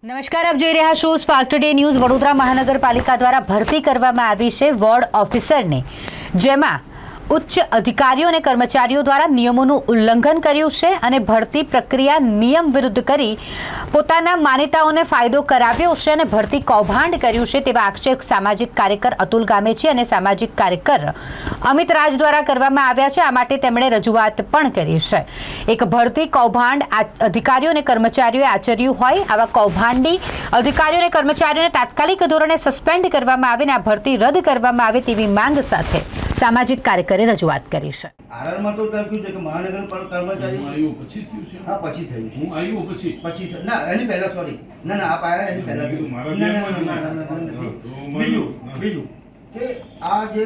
નમસ્કાર, આપ જોઈ રહ્યા છો સ્પાર્ક ટુડે ન્યૂઝ। વડોદરા મહાનગરપાલિકા દ્વારા ભરતી કરવામાં આવી છે વોર્ડ ઓફિસરની, જેમાં ઉચ્ચ અધિકારીઓ અને કર્મચારીઓ દ્વારા નિયમોનું ઉલ્લંઘન કર્યું છે અને ભરતી પ્રક્રિયા નિયમ વિરુદ્ધ કરી પોતાના માન્યતાઓને ફાયદો કરાવ્યો છે અને ભરતી કૌભાંડ કર્યું છે તેવા આક્ષેપ સામાજિક કાર્યકર અતુલ ગામેચી અને સામાજિક કાર્યકર અમિત રાજ દ્વારા કરવામાં આવ્યા છે। આ માટે તેમણે રજૂઆત પણ કરી છે। એક ભરતી કૌભાંડ અધિકારીઓ અને કર્મચારીઓએ આચર્યું હોય, આવા કૌભાંડી અધિકારીઓ અને કર્મચારીઓને તાત્કાલિક ધોરણે સસ્પેન્ડ કરવામાં આવે અને આ ભરતી રદ કરવામાં આવે તેવી માંગ સાથે સામાજિક કાર્યકરે રજૂઆત કરી છે। આરઆરમાં તો લખ્યું છે કે મહાનગર કર્મચારી આવ્યો પછી થયું છે। હા, પછી થયું છે। હું આવ્યો પછી ના, એની પહેલા સોરી ના આપ આવ્યા એની પહેલા બીજું મારા ના, ના, ધ્યાનમાં ના, ના, ના, ના, ના, ના. બીજું કે આ જે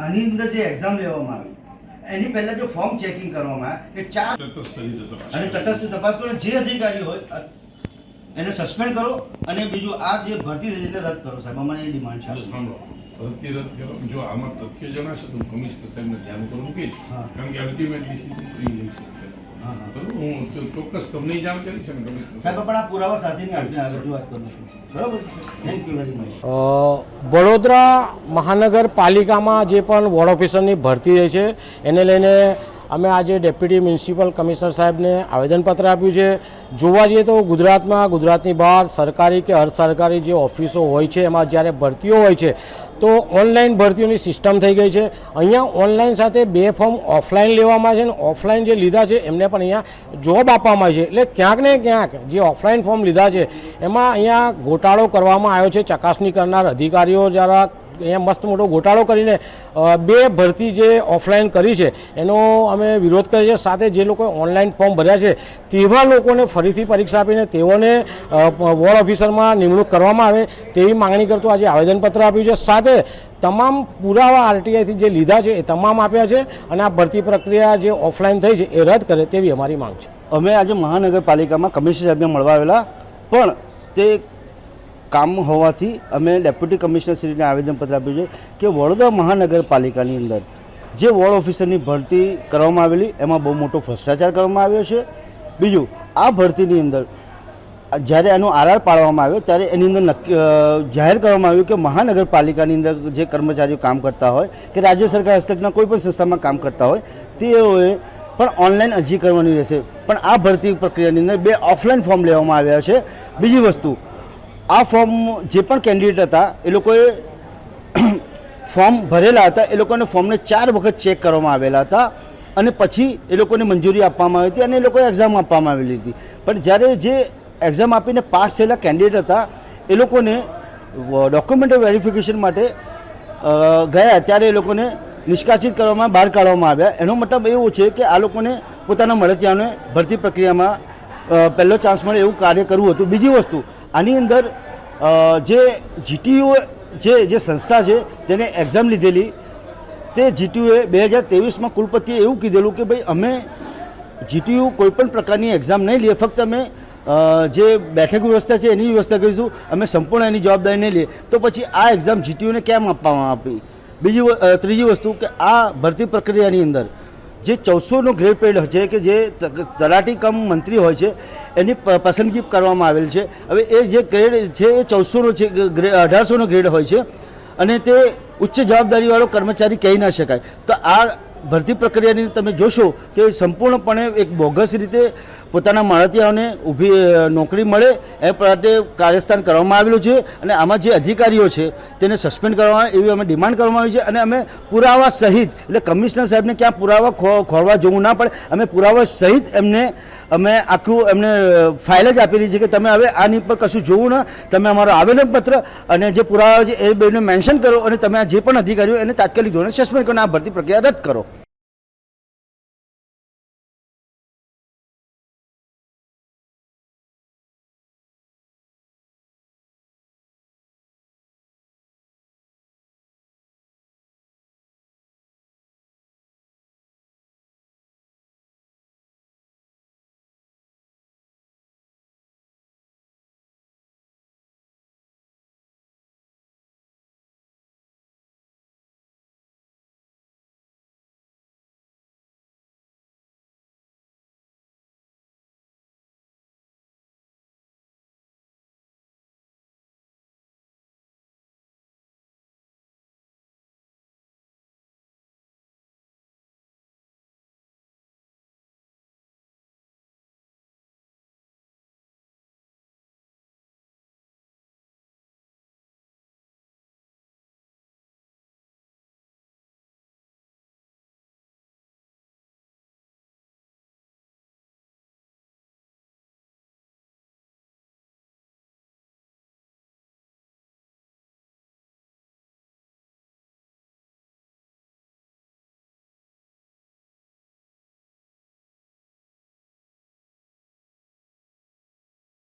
આની અંદર જે એક્ઝામ લેવામાં આવી એની પહેલા જો ફોર્મ ચેકિંગ કરવામાં આવે કે 4 તટસ્થ રીતે તપાસ અને તટસ્થ તપાસ કરો, જે અધિકારી હોય એને સસ્પેન્ડ કરો અને બીજું આ જે ભરતી છે એને રદ કરો સાહેબ, અમારી એ ડિમાન્ડ છે। સાંભળો, ભરતી રદ કરો। જો આમાં તથ્ય જણાશે તો હું કમિશનર સાહેબને ધ્યાન ઉપર મૂકીશ, કારણ કે અલ્ટિમેટલી સીધી લઈ શકશે। બરોબર, હું ચોક્કસ તમને જાણ કરીશ ને કમિશનર સાહેબ, પણ આ પુરાવા સાથેની આપણે રજૂઆત કરું છું। બરાબર, thank you very much. Vadodara મહાનગરપાલિકામાં જે પણ વોર્ડ ઓફિસરની ભરતી રહી છે એને લઈને અમે આજે ડેપ્યુટી મ્યુનિસિપલ કમિશનર સાહેબને આવેદનપત્ર આપ્યું છે। જોવા જઈએ તો ગુજરાતની બહાર સરકારી કે અર્ધ સરકારી જે ઓફિસો હોય છે એમાં જ્યારે ભરતીઓ હોય છે તો ઓનલાઈન ભરતીઓની સિસ્ટમ થઈ ગઈ છે। અહીંયા ઓનલાઈન સાથે 2 ફોર્મ ઓફલાઈન લેવામાં આવે છે અને ઓફલાઈન જે લીધા છે એમને પણ અહીંયા જોબ આપવામાં આવે છે। એટલે ક્યાંક ને ક્યાંક જે ઓફલાઈન ફોર્મ લીધા છે એમાં અહીંયા ગોટાળો કરવામાં આવ્યો છે। ચકાસણી કરનાર અધિકારીઓ દ્વારા અહીંયા મસ્ત મોટો ગોટાળો કરીને 2 ભરતી જે ઓફલાઈન કરી છે એનો અમે વિરોધ કરીએ છીએ। સાથે જે લોકોએ ઓનલાઈન ફોર્મ ભર્યા છે તેવા લોકોને ફરીથી પરીક્ષા આપીને તેઓને વોર્ડ ઓફિસરમાં નિમણૂક કરવામાં આવે તેવી માંગણી કરતું આજે આવેદનપત્ર આપ્યું છે। સાથે તમામ પુરાવા આરટીઆઈથી જે લીધા છે એ તમામ આપ્યા છે અને આ ભરતી પ્રક્રિયા જે ઓફલાઈન થઈ છે એ રદ કરે તેવી અમારી માંગ છે। અમે આજે મહાનગરપાલિકામાં કમિશનર સાહેબને મળવા આવેલા, પણ તે કામ હોવાથી અમે ડેપ્યુટી કમિશનરશ્રીને આવેદનપત્ર આપ્યું છે કે વડોદરા મહાનગરપાલિકાની અંદર જે વોર્ડ ઓફિસરની ભરતી કરવામાં આવેલી એમાં બહુ મોટો ભ્રષ્ટાચાર કરવામાં આવ્યો છે। બીજું, આ ભરતીની અંદર જ્યારે એનો આરઆર પાડવામાં આવ્યો ત્યારે એની અંદર જાહેર કરવામાં આવ્યું કે મહાનગરપાલિકાની અંદર જે કર્મચારીઓ કામ કરતા હોય કે રાજ્ય સરકાર હસ્તકના કોઈ પણ સંસ્થામાં કામ કરતા હોય તેઓએ પણ ઓનલાઈન અરજી કરવાની રહેશે, પણ આ ભરતી પ્રક્રિયાની અંદર 2 ઓફલાઈન ફોર્મ લેવામાં આવ્યા છે। બીજી વસ્તુ, આ ફોર્મ જે પણ કેન્ડિડેટ હતા એ લોકોએ ફોર્મ ભરેલા હતા, એ લોકોને ફોર્મને 4 વખત ચેક કરવામાં આવેલા હતા અને પછી એ લોકોને મંજૂરી આપવામાં આવી હતી અને એ લોકોએ એક્ઝામ આપવામાં આવેલી હતી। પણ જ્યારે જે એક્ઝામ આપીને પાસ થયેલા કેન્ડિડેટ હતા એ લોકોને ડોક્યુમેન્ટ વેરિફિકેશન માટે ગયા ત્યારે એ લોકોને નિષ્કાસિત કરવામાં બહાર કાઢવામાં આવ્યા। એનો મતલબ એવો છે કે આ લોકોને પોતાના મળતિયાઓને ભરતી પ્રક્રિયામાં પહેલો ચાન્સ મળે એવું કાર્ય કરવું હતું। બીજી વસ્તુ, આની અંદર જે જીટીયુ જે સંસ્થા છે તેને એક્ઝામ લીધેલી, તે જીટીયુએ 2023માં કુલપતિએ એવું કીધેલું કે ભાઈ અમે જીટીયુ કોઈપણ પ્રકારની એક્ઝામ નહીં લઈએ, ફક્ત અમે જે બેઠક વ્યવસ્થા છે એની વ્યવસ્થા કરીશું, અમે સંપૂર્ણ એની જવાબદારી નહીં લઈએ। તો પછી આ એક્ઝામ જીટીયુને કેમ આપવામાં આપી? ત્રીજી વસ્તુ કે આ ભરતી પ્રક્રિયાની અંદર જે 1400નો ગ્રેડ પેડ છે કે જે તલાટી કમ મંત્રી હોય છે એની પસંદગી કરવામાં આવેલ છે। હવે એ જે ગ્રેડ છે એ 1400નો છે, 1800નો ગ્રેડ હોય છે અને તે ઉચ્ચ જવાબદારીવાળો કર્મચારી કહી ના શકાય। તો આ ભરતી પ્રક્રિયાની તમે જોશો કે સંપૂર્ણપણે એક બોગસ રીતે પોતાના મળતિયાઓને નોકરી મળે એ માટે કાર્યસ્થાન કરવામાં આવેલું છે અને આમાં જે અધિકારીઓ છે તેને સસ્પેન્ડ કરવામાં એવી અમે ડિમાન્ડ કરવામાં આવી છે। અને અમે પુરાવા સહિત, એટલે કમિશનર સાહેબને ક્યાં પુરાવા ખોરવા જવું ના પડે, અમે પુરાવા સહિત અમે આખું એમને ફાઇલ જ આપેલી છે કે તમે હવે આની પર કશું જોવું ના, તમે અમારો આવેદનપત્ર અને જે પુરાવા છે એ બેને મેન્શન કરો અને તમે આ જે પણ અધિકારીઓ એને તાત્કાલિક ધોરણે સસ્પેન્ડ કરો, આ ભરતી પ્રક્રિયા રદ કરો।